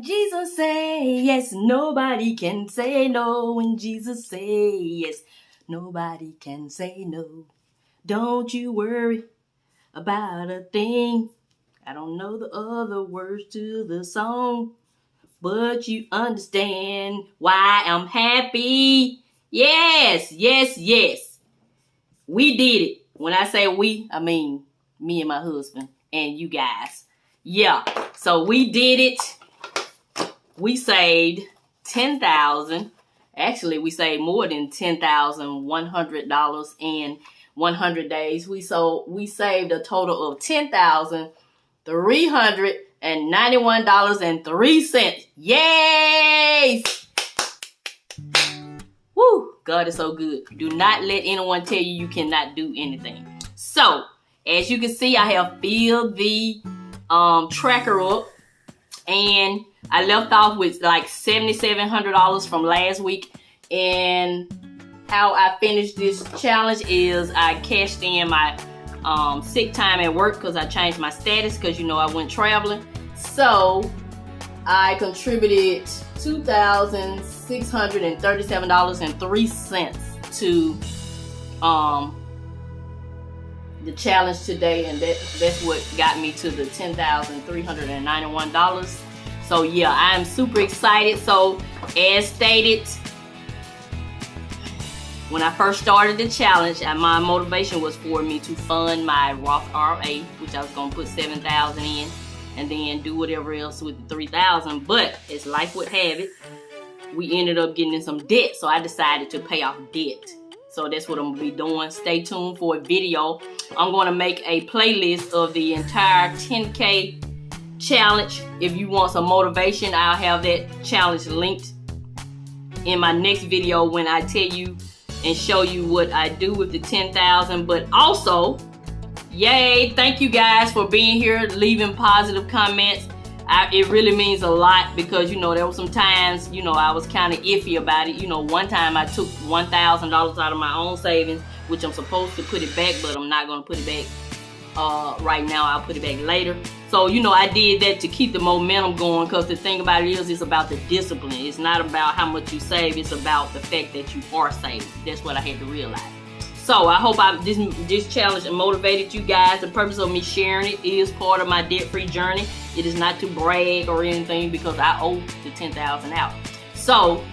When Jesus say yes, nobody can say no. When Jesus say yes, nobody can say no. Don't you worry about a thing. I don't know the other words to the song, but you understand why I'm happy. Yes, yes, yes. We did it. When I say we, I mean me and my husband and you guys. Yeah, so we did it. We saved $10,000. Actually, we saved more than $10,100 in 100 days. We saved a total of $10,391.03. Yay! Woo! God is so good. Do not let anyone tell you cannot do anything. So, as you can see, I have filled the tracker up, and I left off with like $7,700 from last week. And how I finished this challenge is I cashed in my sick time at work because I changed my status because I went traveling. So I contributed $2,637.03 to the challenge today, and that's what got me to the $10,391. So yeah, I am super excited. So as stated, when I first started the challenge, my motivation was for me to fund my Roth IRA, which I was gonna put $7,000 in, and then do whatever else with the $3,000. But as life would have it, we ended up getting in some debt, so I decided to pay off debt. So that's what I'm gonna be doing. Stay tuned for a video. I'm gonna make a playlist of the entire 10K challenge. If you want some motivation, I'll have that challenge linked in my next video when I tell you and show you what I do with the 10,000. But also, yay, thank you guys for being here, leaving positive comments. It really means a lot because, there were some times, I was kind of iffy about it. One time I took $1,000 out of my own savings, which I'm supposed to put it back, but I'm not going to put it back right now. I'll put it back later. So, I did that to keep the momentum going, because the thing about it is it's about the discipline. It's not about how much you save. It's about the fact that you are saving. That's what I had to realize. So I hope this challenge motivated you guys. The purpose of me sharing it is part of my debt-free journey. It is not to brag or anything, because I owe the $10,000 out. So,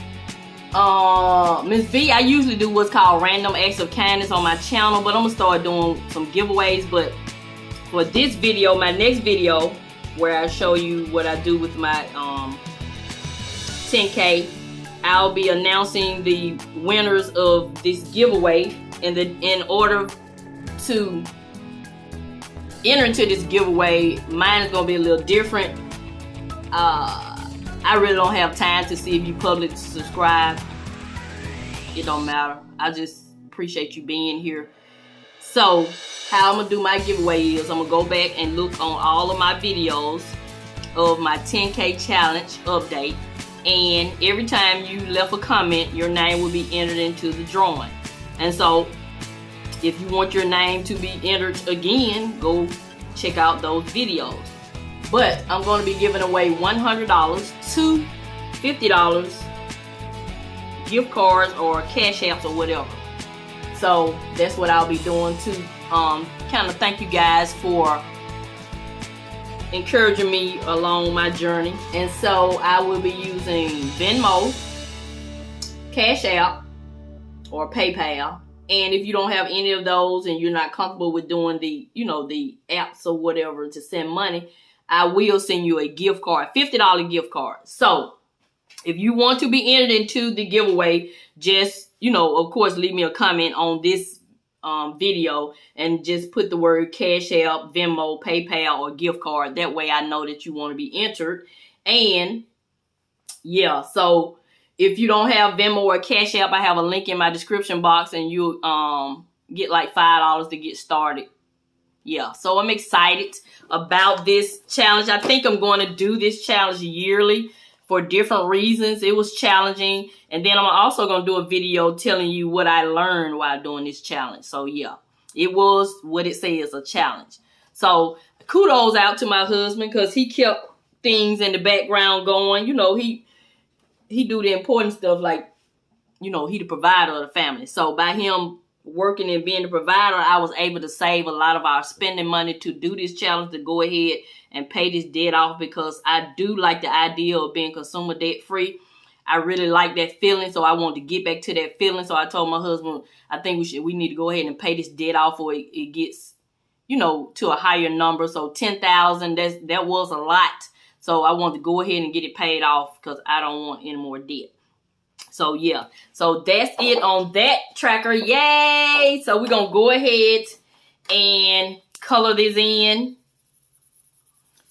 Mrs Vee, I usually do what's called random acts of kindness on my channel, but I'm gonna start doing some giveaways. But for this video, my next video, where I show you what I do with my 10K, I'll be announcing the winners of this giveaway. And in order to enter into this giveaway, mine is gonna be a little different. I really don't have time to see if you publicly subscribe. It don't matter. I just appreciate you being here. So how I'm gonna do my giveaway is I'm gonna go back and look on all of my videos of my 10K challenge update, and every time you left a comment, your name will be entered into the drawing. And so if you want your name to be entered again, go check out those videos. But I'm going to be giving away $100 to $50 gift cards or cash apps or whatever. So that's what I'll be doing to kind of thank you guys for encouraging me along my journey. And so I will be using Venmo, Cash App, or PayPal. And if you don't have any of those and you're not comfortable with doing the apps or whatever to send money, I will send you a gift card, $50 gift card. So if you want to be entered into the giveaway, just, of course, leave me a comment on this video and just put the word Cash App, Venmo, PayPal, or gift card. That way I know that you want to be entered. And yeah, so if you don't have Venmo or Cash App, I have a link in my description box, and you'll get like $5 to get started. Yeah, so I'm excited about this challenge. I think I'm going to do this challenge yearly for different reasons. It was challenging, and then I'm also going to do a video telling you what I learned while doing this challenge. So yeah, it was what it says, a challenge. So kudos out to my husband, because he kept things in the background going. You know, he do the important stuff, like, you know, he the provider of the family. So by him working and being the provider, I was able to save a lot of our spending money to do this challenge, to go ahead and pay this debt off, because I do like the idea of being consumer debt free. I really like that feeling, so I want to get back to that feeling. So I told my husband, I think we need to go ahead and pay this debt off, or it gets, you know, to a higher number. So $10,000, that was a lot. So I want to go ahead and get it paid off, because I don't want any more debt. So yeah, so that's it on that tracker. Yay! So we're gonna go ahead and color this in.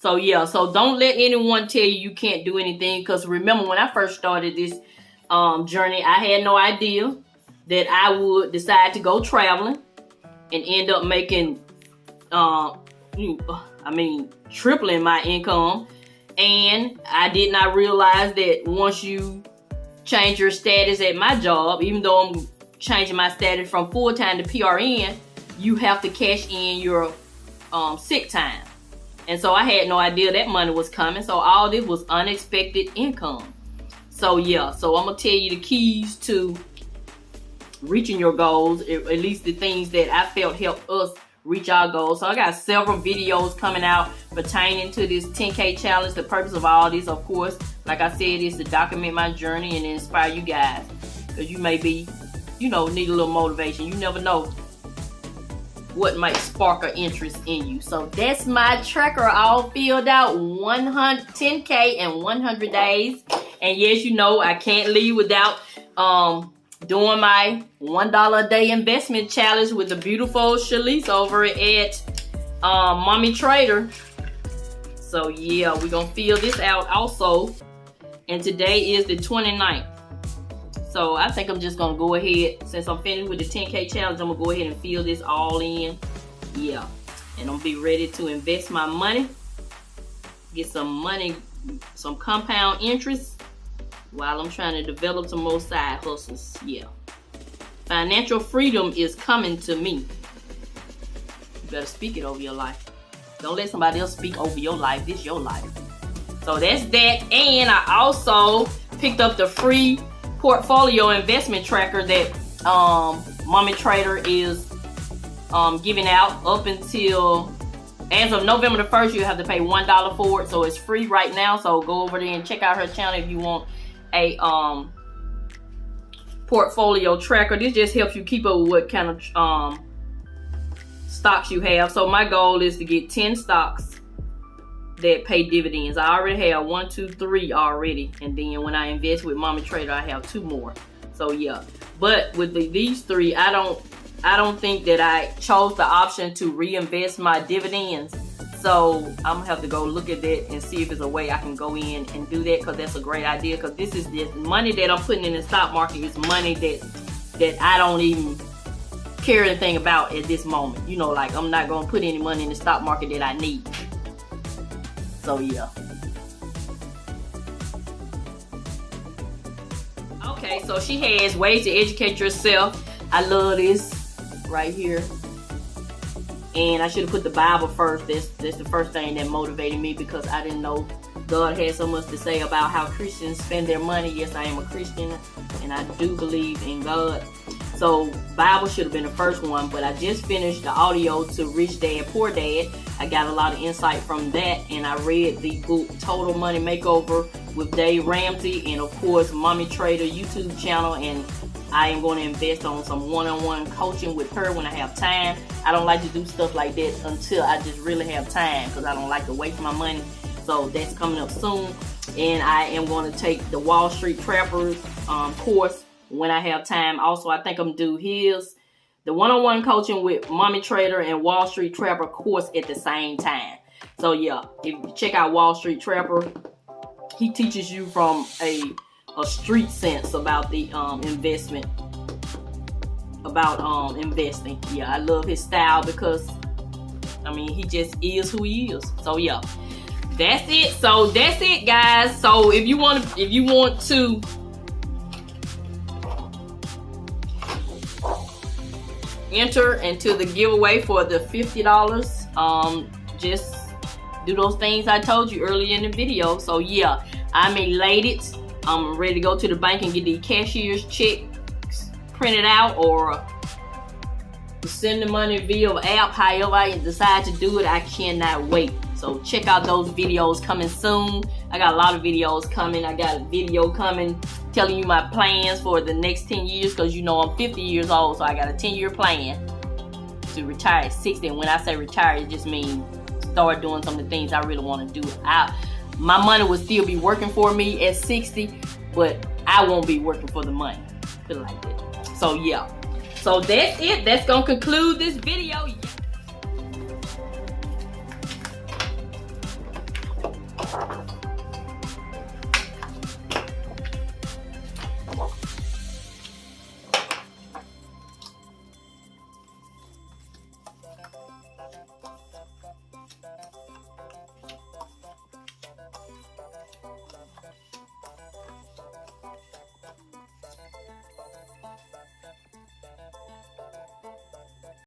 So yeah, so don't let anyone tell you can't do anything, because remember, when I first started this journey, I had no idea that I would decide to go traveling and end up making tripling my income. And I did not realize that once you change your status at my job, even though I'm changing my status from full-time to PRN, you have to cash in your sick time. And so I had no idea that money was coming. So all this was unexpected income. So yeah, so I'm gonna tell you the keys to reaching your goals, at least the things that I felt helped us reach our goals. So I got several videos coming out pertaining to this 10K challenge. The purpose of all this, of course, like I said, is to document my journey and inspire you guys, because you may be, you know, need a little motivation. You never know what might spark an interest in you. So that's my tracker all filled out, 10K in 100 days. And yes, you know, I can't leave without doing my $1 a day investment challenge with the beautiful Shalise over at Mommy Trader. So yeah, we're gonna fill this out also. And today is the 29th. So I think I'm just gonna go ahead, since I'm finished with the 10K challenge, I'm gonna go ahead and fill this all in. Yeah, and I'm gonna be ready to invest my money, get some money, some compound interest, while I'm trying to develop some more side hustles. Yeah, financial freedom is coming to me. You better speak it over your life. Don't let somebody else speak over your life. This is your life. So that's that. And I also picked up the free portfolio investment tracker that Mommy Trader is giving out up until, as of November the 1st, you have to pay $1 for it. So it's free right now. So go over there and check out her channel if you want a portfolio tracker. This just helps you keep up with what kind of stocks you have. So my goal is to get 10 stocks that pay dividends. I already have 1, 2, 3 already, and then when I invest with Mommy Trader, I have 2 more. So yeah, but with these 3, I don't think that I chose the option to reinvest my dividends. So I'm gonna have to go look at that and see if there's a way I can go in and do that, because that's a great idea. Because this is the money that I'm putting in the stock market is money that I don't even care anything about at this moment. You know, like, I'm not gonna put any money in the stock market that I need. So yeah. Okay, so she has ways to educate yourself. I love this right here. And I should have put the Bible first. That's the first thing that motivated me, because I didn't know God had so much to say about how Christians spend their money. Yes, I am a Christian, and I do believe in God. So Bible should have been the first one, but I just finished the audio to Rich Dad, Poor Dad. I got a lot of insight from that, and I read the book Total Money Makeover with Dave Ramsey, and of course Mommy Trader YouTube channel. And I am going to invest on some one-on-one coaching with her when I have time. I don't like to do stuff like that until I just really have time, because I don't like to waste my money. So that's coming up soon. And I am going to take the Wall Street Trapper course when I have time. Also, I think I'm due the one-on-one coaching with Mommy Trader and Wall Street Trapper course at the same time. So yeah, if you check out Wall Street Trapper, he teaches you from a street sense about the investment, about investing. Yeah, I love his style, because I mean, he just is who he is. So yeah, that's it. So that's it, guys. So if you want to enter into the giveaway for the $50, just do those things I told you earlier in the video. So yeah, I'm elated. I'm ready to go to the bank and get the cashier's check printed out, or send the money via app. However I decide to do it, I cannot wait. So check out those videos coming soon. I got a lot of videos coming. I got a video coming telling you my plans for the next 10 years, because you know I'm 50 years old, so I got a 10-year plan to retire at 60. And when I say retire, it just means start doing some of the things I really want to do. My money will still be working for me at 60, but I won't be working for the money. Put it like that. So yeah. So that's it. That's gonna conclude this video.